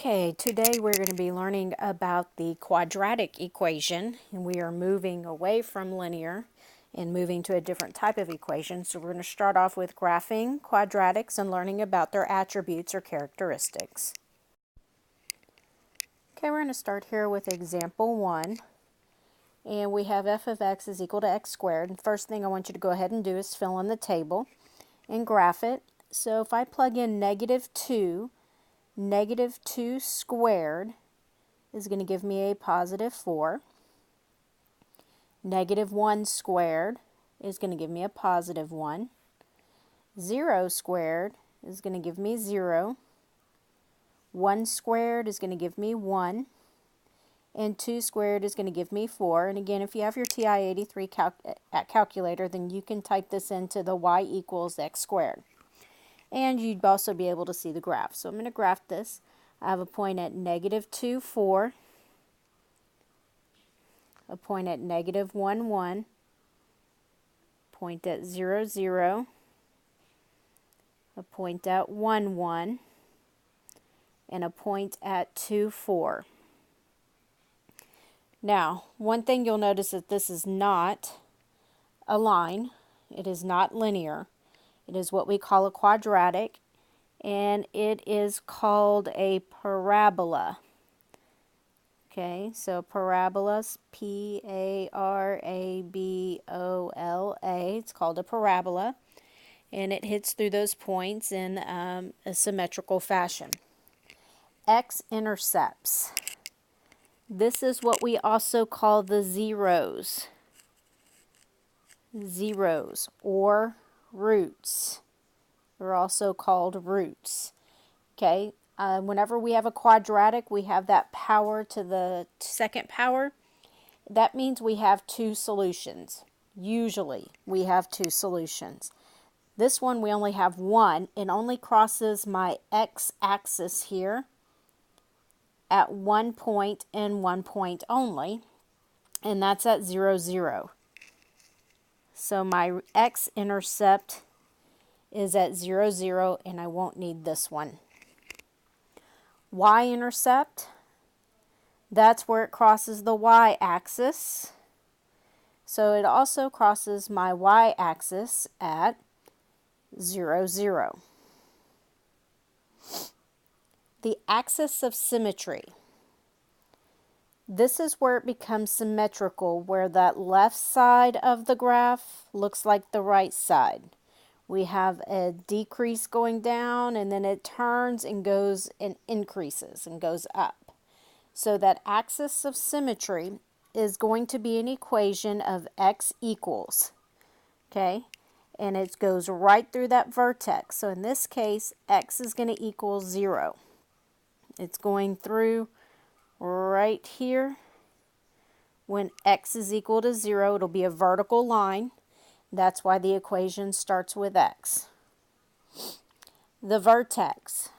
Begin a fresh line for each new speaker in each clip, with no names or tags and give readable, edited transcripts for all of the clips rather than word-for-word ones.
Okay, today we're going to be learning about the quadratic equation, and we are moving away from linear and moving to a different type of equation. So we're going to start off with graphing quadratics and learning about their attributes or characteristics. Okay, we're going to start here with example 1, and we have f of x is equal to x squared. And first thing I want you to go ahead and do is fill in the table and graph it. So if I plug in -2 squared is going to give me a +4. -1 squared is going to give me a +1. 0 squared is going to give me 0. 1 squared is going to give me 1. And 2 squared is going to give me 4. And again, if you have your TI-83 calculator, then you can type this into the y equals x squared. And you'd also be able to see the graph. So I'm going to graph this. I have a point at -2, 4, a point at -1, 1, point at 0, 0, a point at 1, 1, and a point at 2, 4. Now, one thing you'll notice that this is not a line. It is not linear. It is what we call a quadratic, and it is called a parabola. Okay, so parabolas, P-A-R-A-B-O-L-A. It's called a parabola, and it hits through those points in a symmetrical fashion. X-intercepts. This is what we also call the zeros. Zeros, or roots. They're also called roots. Okay, whenever we have a quadratic, we have that power to the second power. That means we have two solutions. Usually, we have two solutions. This one, we only have one. It only crosses my x-axis here at one point and one point only, and that's at 0, 0. So my x-intercept is at 0, 0, and I won't need this one. Y-intercept, that's where it crosses the y-axis. So it also crosses my y-axis at 0, 0. The axis of symmetry. This is where it becomes symmetrical, where that left side of the graph looks like the right side. We have a decrease going down, and then it turns and goes and increases and goes up. So that axis of symmetry is going to be an equation of x equals, okay? And it goes right through that vertex. So in this case, x is going to equal 0. It's going through right here. When x is equal to 0, it'll be a vertical line. That's why the equation starts with x. The vertex.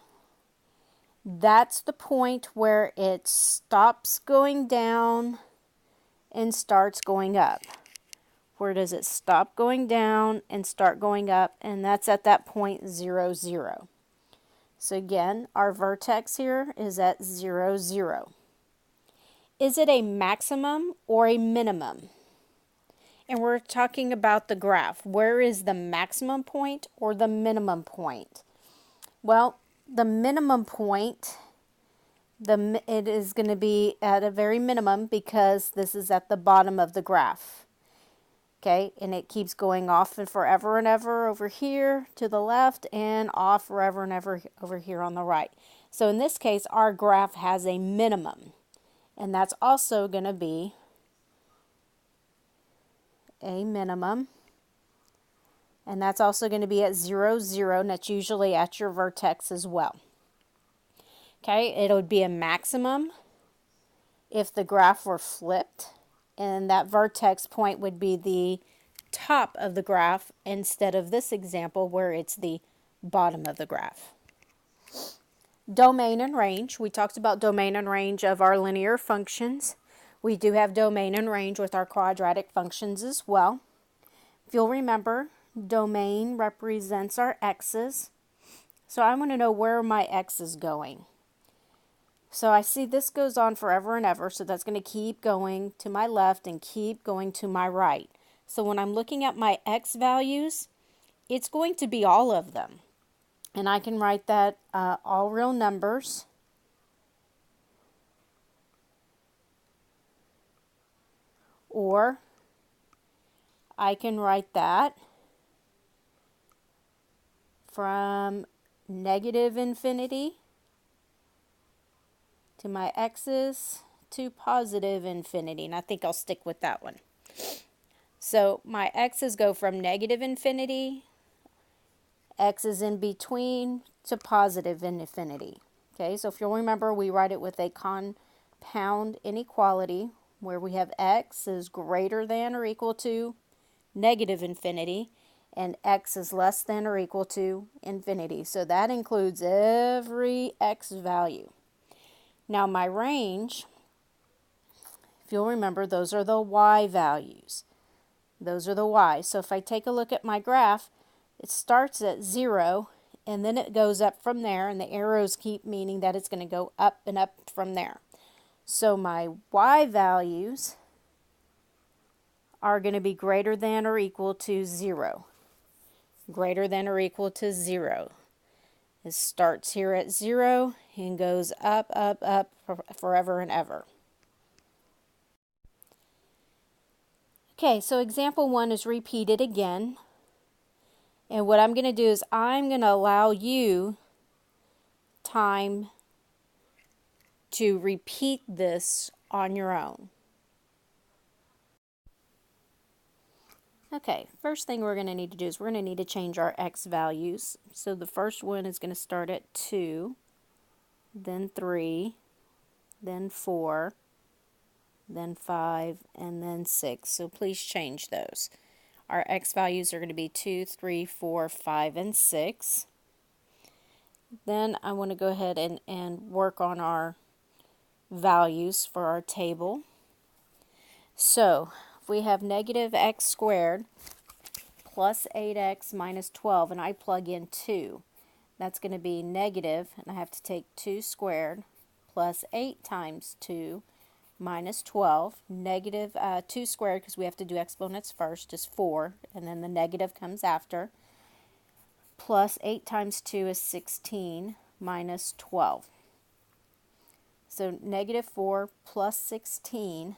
That's the point where it stops going down and starts going up. Where does it stop going down and start going up? And that's at that point 0, 0. So again, our vertex here is at 0, 0. Is it a maximum or a minimum? And we're talking about the graph. Where is the maximum point or the minimum point? Well, the minimum point, it is going to be at a very minimum because this is at the bottom of the graph. Okay, and it keeps going off and forever and ever over here to the left and off forever and ever over here on the right. So in this case, our graph has a minimum. And that's also going to be a minimum, and that's also going to be at 0, 0, and that's usually at your vertex as well. Okay, it would be a maximum if the graph were flipped, and that vertex point would be the top of the graph instead of this example where it's the bottom of the graph. Domain and range. We talked about domain and range of our linear functions. We do have domain and range with our quadratic functions as well. If you'll remember, domain represents our x's. So I want to know where my x is going. So I see this goes on forever and ever, so that's going to keep going to my left and keep going to my right. So when I'm looking at my x values, it's going to be all of them. And I can write that all real numbers. Or I can write that from negative infinity to my x's to positive infinity. And I think I'll stick with that one. So my x's go from negative infinity, x's in between, to positive infinity. Okay, so if you'll remember, we write it with a compound inequality where we have x is greater than or equal to negative infinity and x is less than or equal to infinity. So that includes every x value. Now my range, if you'll remember, those are the y values. Those are the y. So if I take a look at my graph, it starts at 0 and then it goes up from there, and the arrows keep meaning that it's going to go up and up from there. So my y values are going to be greater than or equal to 0. Greater than or equal to 0. It starts here at 0 and goes up, up, up forever and ever. Okay, so example 1 is repeated again. And what I'm going to do is I'm going to allow you time to repeat this on your own. Okay, first thing we're going to need to do is we're going to need to change our x values. So the first one is going to start at 2, then 3, then 4, then 5, and then 6. So please change those. Our x values are going to be 2, 3, 4, 5, and 6. Then I want to go ahead and work on our values for our table. So if we have negative x squared plus 8x minus 12, and I plug in 2, that's going to be negative, and I have to take 2 squared plus 8 times 2 minus 12. Negative 2 squared, because we have to do exponents first, is 4, and then the negative comes after. Plus 8 times 2 is 16 minus 12. So negative 4 plus 16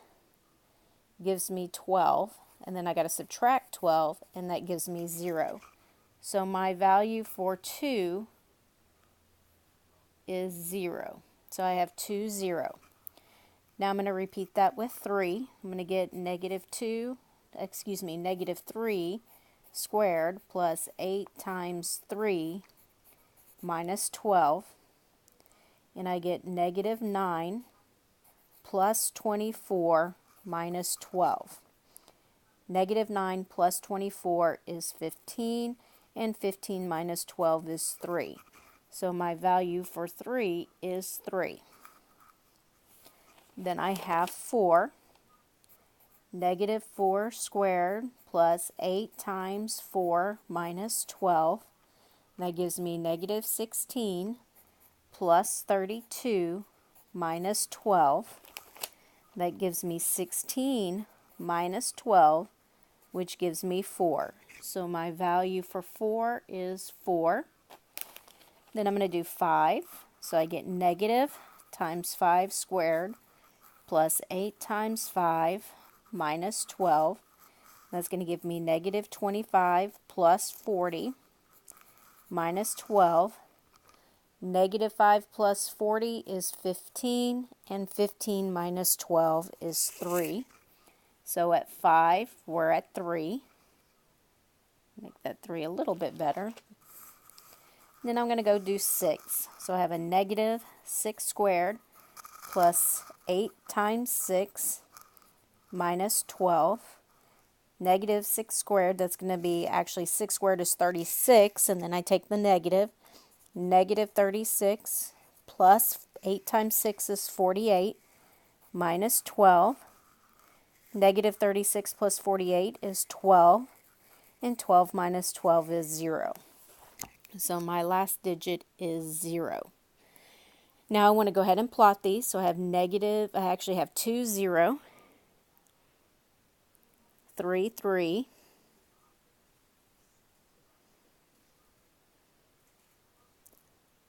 gives me 12, and then I got to subtract 12, and that gives me 0. So my value for 2 is 0. So I have 2, 0. Now I'm going to repeat that with 3. I'm going to get negative 3 squared plus 8 times 3 minus 12. And I get negative 9 plus 24 minus 12. Negative 9 plus 24 is 15, and 15 minus 12 is 3. So my value for 3 is 3. Then I have 4. Negative 4 squared plus 8 times 4 minus 12. That gives me negative 16 plus 32 minus 12. That gives me 16 minus 12, which gives me 4. So my value for 4 is 4. Then I'm going to do 5. So I get negative times 5 squared plus 8 times 5 minus 12. That's going to give me negative 25 plus 40 minus 12. Negative 5 plus 40 is 15, and 15 minus 12 is 3. So at 5, we're at 3. Make that 3 a little bit better. Then I'm going to go do 6. So I have a negative 6 squared plus 8 times 6 minus 12. Negative 6 squared, that's going to be, actually 6 squared is 36, and then I take the negative. Negative 36 plus 8 times 6 is 48 minus 12. Negative 36 plus 48 is 12, and 12 minus 12 is 0. So my last digit is 0. Now I want to go ahead and plot these. So I actually have 2, 0, 3, 3,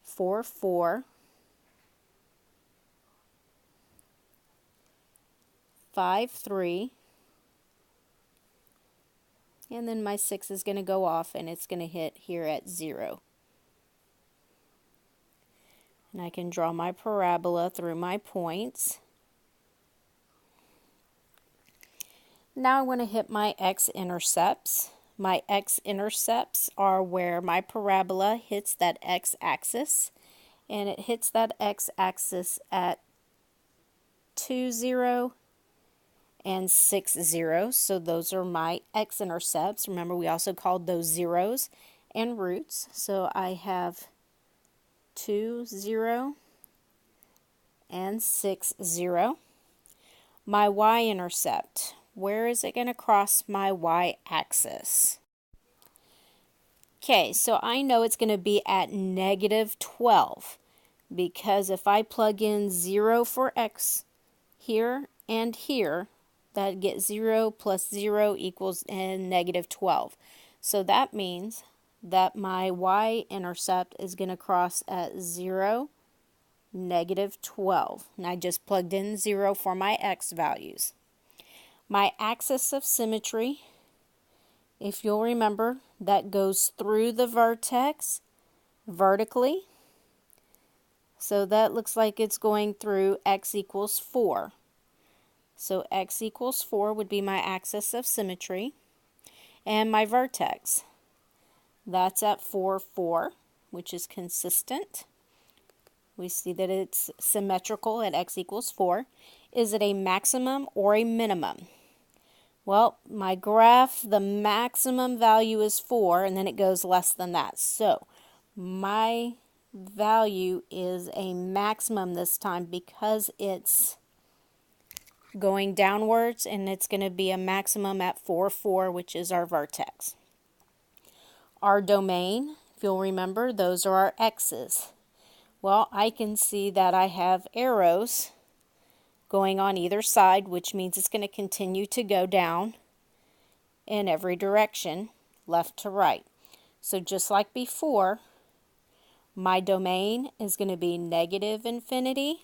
4, 4, 5, 3, and then my 6 is going to go off and it's going to hit here at 0. And I can draw my parabola through my points. Now I want to hit my x-intercepts. My x-intercepts are where my parabola hits that x-axis, and it hits that x-axis at 2, 0, and 6, 0. So those are my x-intercepts. Remember, we also called those zeros and roots. So I have 2, 0, and 6, 0. My y-intercept, where is it going to cross my y-axis? Okay, so I know it's going to be at -12, because if I plug in 0 for x here and here, that gets 0 plus 0 equals -12. So that means that my y-intercept is going to cross at 0, -12. And I just plugged in 0 for my x values. My axis of symmetry, if you'll remember, that goes through the vertex vertically. So that looks like it's going through x equals 4. So x equals 4 would be my axis of symmetry. And my vertex, that's at 4, 4, which is consistent. We see that it's symmetrical at x equals 4. Is it a maximum or a minimum? Well, my graph, the maximum value is 4, and then it goes less than that. So my value is a maximum this time because it's going downwards, and it's going to be a maximum at 4, 4, which is our vertex. Our domain, if you'll remember, those are our x's. Well, I can see that I have arrows going on either side, which means it's going to continue to go down in every direction, left to right. So just like before, my domain is going to be -infinity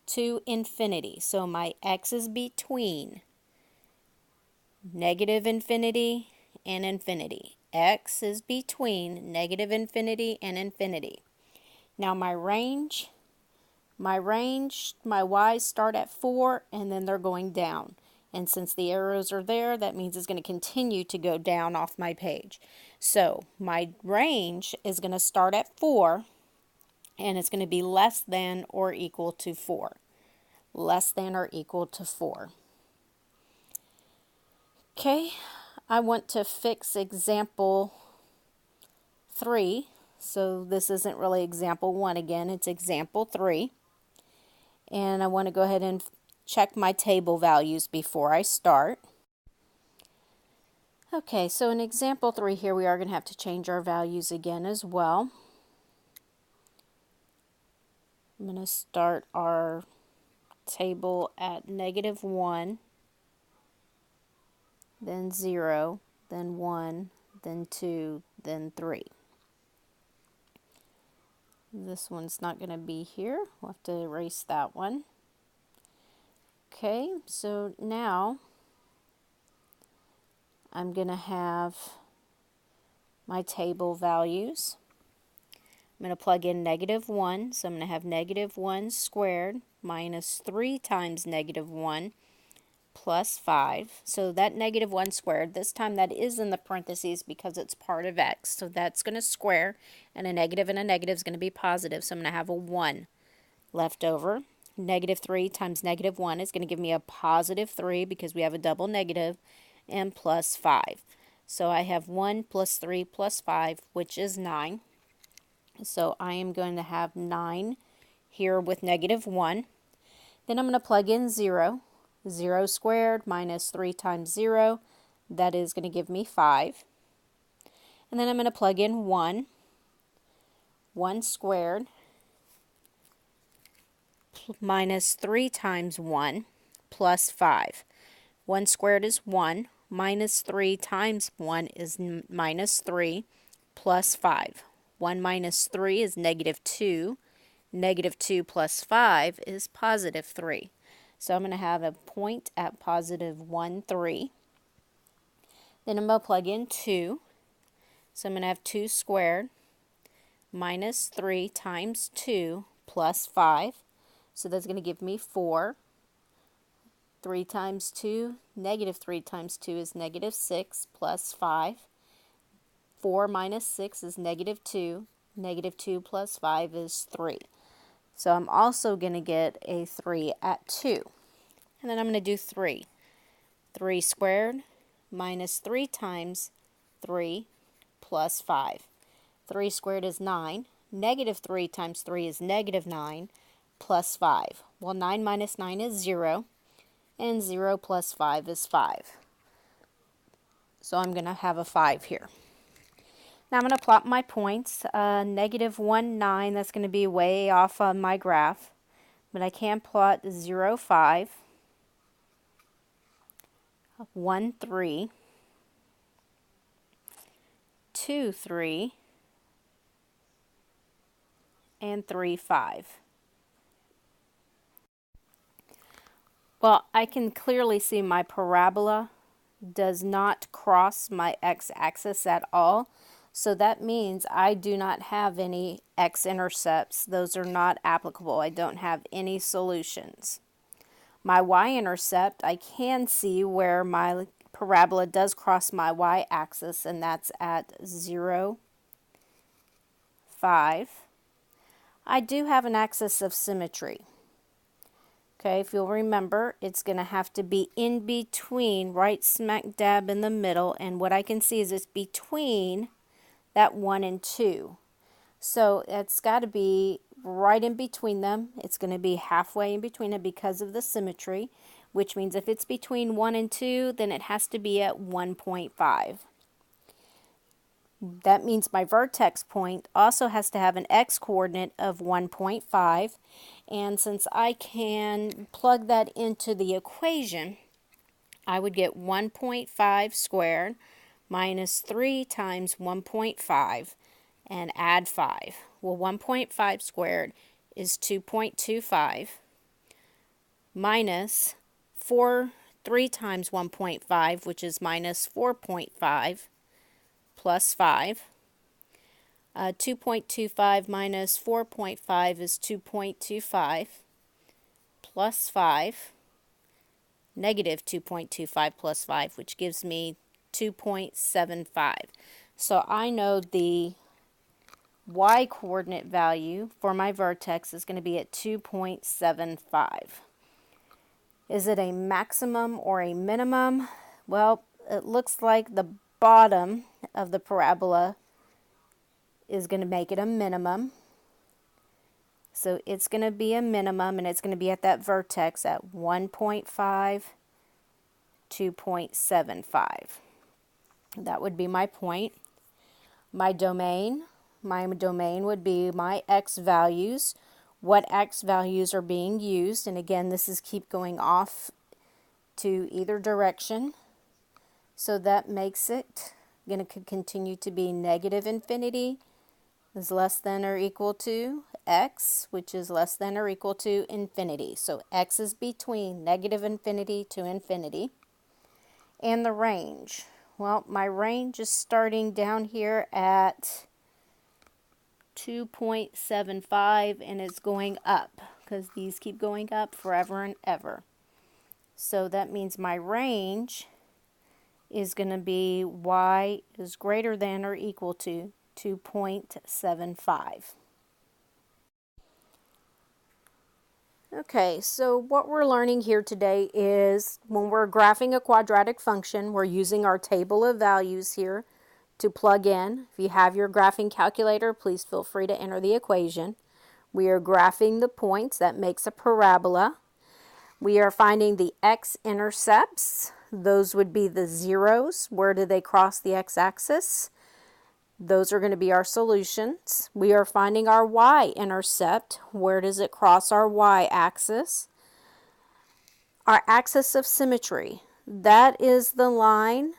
to infinity. So my x is between -infinity and infinity. X is between -infinity and infinity. Now my range, my y's start at 4, and then they're going down. And since the arrows are there, that means it's going to continue to go down off my page. So my range is going to start at 4, and it's going to be less than or equal to 4. Less than or equal to 4. Okay, I want to fix example 3. So this isn't really example 1 again, it's example 3. And I want to go ahead and check my table values before I start. Okay, so in example 3 here we are going to have to change our values again as well. I'm going to start our table at -1, then 0, then 1, then 2, then 3. This one's not going to be here. We'll have to erase that one. Okay, so now I'm going to have my table values. I'm going to plug in -1, so I'm going to have -1 squared minus 3 times -1 plus 5. So that -1 squared, this time that is in the parentheses because it's part of x. So that's going to square, and a negative is going to be positive. So I'm going to have a 1 left over. -3 times -1 is going to give me a positive 3 because we have a double negative, and plus 5. So I have 1 plus 3 plus 5, which is 9. So I am going to have 9 here with -1. Then I'm going to plug in 0. 0 squared minus 3 times 0, that is going to give me 5. And then I'm going to plug in 1. 1 squared minus 3 times 1 plus 5. 1 squared is 1, minus 3 times 1 is minus 3, plus 5. 1 minus 3 is negative 2. Negative 2 plus 5 is positive 3. So I'm going to have a point at positive 1, 3. Then I'm going to plug in 2. So I'm going to have 2 squared minus 3 times 2 plus 5. So that's going to give me 4. 3 times 2, negative 3 times 2 is negative 6 plus 5. 4 minus 6 is negative 2. Negative 2 plus 5 is 3. So I'm also going to get a 3 at 2. And then I'm going to do 3. 3 squared minus 3 times 3 plus 5. 3 squared is 9. Negative 3 times 3 is negative 9 plus 5. Well, 9 minus 9 is 0. And 0 plus 5 is 5. So I'm going to have a 5 here. Now I'm going to plot my points. Negative 1, 9, that's going to be way off on my graph. But I can plot 0, 5, 1, 3, 2, 3, and 3, 5. Well, I can clearly see my parabola does not cross my x-axis at all. So that means I do not have any x-intercepts. Those are not applicable. I don't have any solutions. My y-intercept, I can see where my parabola does cross my y-axis, and that's at 0, 5. I do have an axis of symmetry. Okay, if you'll remember, it's going to have to be in between, right smack dab in the middle, and what I can see is it's between that 1 and 2. So it's got to be right in between them. It's going to be halfway in between it because of the symmetry, which means if it's between 1 and 2, then it has to be at 1.5. That means my vertex point also has to have an x-coordinate of 1.5, and since I can plug that into the equation, I would get 1.5 squared minus 3 times 1.5 and add 5. Well, 1.5 squared is 2.25 minus 3 times 1.5, which is minus 4.5, plus 5. 2.25 minus 4.5 is 2.25 plus 5, negative 2.25 plus 5, which gives me 2.75. So I know the y-coordinate value for my vertex is going to be at 2.75. Is it a maximum or a minimum? Well, it looks like the bottom of the parabola is going to make it a minimum. So it's going to be a minimum, and it's going to be at that vertex at 1.5, 2.75. That would be my point. My domain would be my x values, what x values are being used, and again, this is keep going off to either direction. So that makes it going to continue to be negative infinity is less than or equal to x, which is less than or equal to infinity. So x is between negative infinity to infinity. And the range. Well, my range is starting down here at 2.75, and it's going up because these keep going up forever and ever. So that means my range is going to be y is greater than or equal to 2.75. Okay, so what we're learning here today is when we're graphing a quadratic function, we're using our table of values here to plug in. If you have your graphing calculator, please feel free to enter the equation. We are graphing the points. That makes a parabola. We are finding the x-intercepts. Those would be the zeros. Where do they cross the x-axis? Those are going to be our solutions. We are finding our y-intercept. Where does it cross our y-axis? Our axis of symmetry. That is the line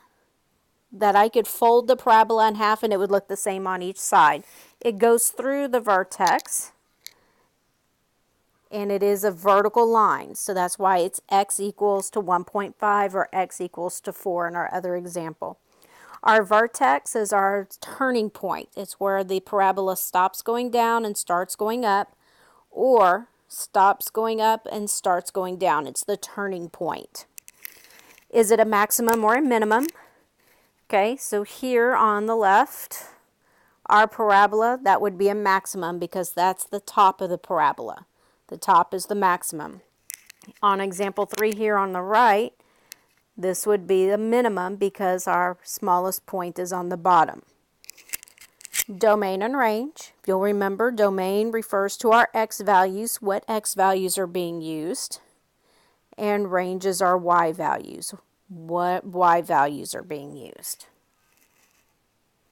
that I could fold the parabola in half and it would look the same on each side. It goes through the vertex and it is a vertical line. So that's why it's x equals to 1.5 or x equals to 4 in our other example. Our vertex is our turning point. It's where the parabola stops going down and starts going up, or stops going up and starts going down. It's the turning point. Is it a maximum or a minimum? Okay, so here on the left, our parabola, that would be a maximum because that's the top of the parabola. The top is the maximum. On example 3 here on the right, this would be the minimum because our smallest point is on the bottom. Domain and range. You'll remember domain refers to our x values, what x values are being used, and range is our y values, what y values are being used.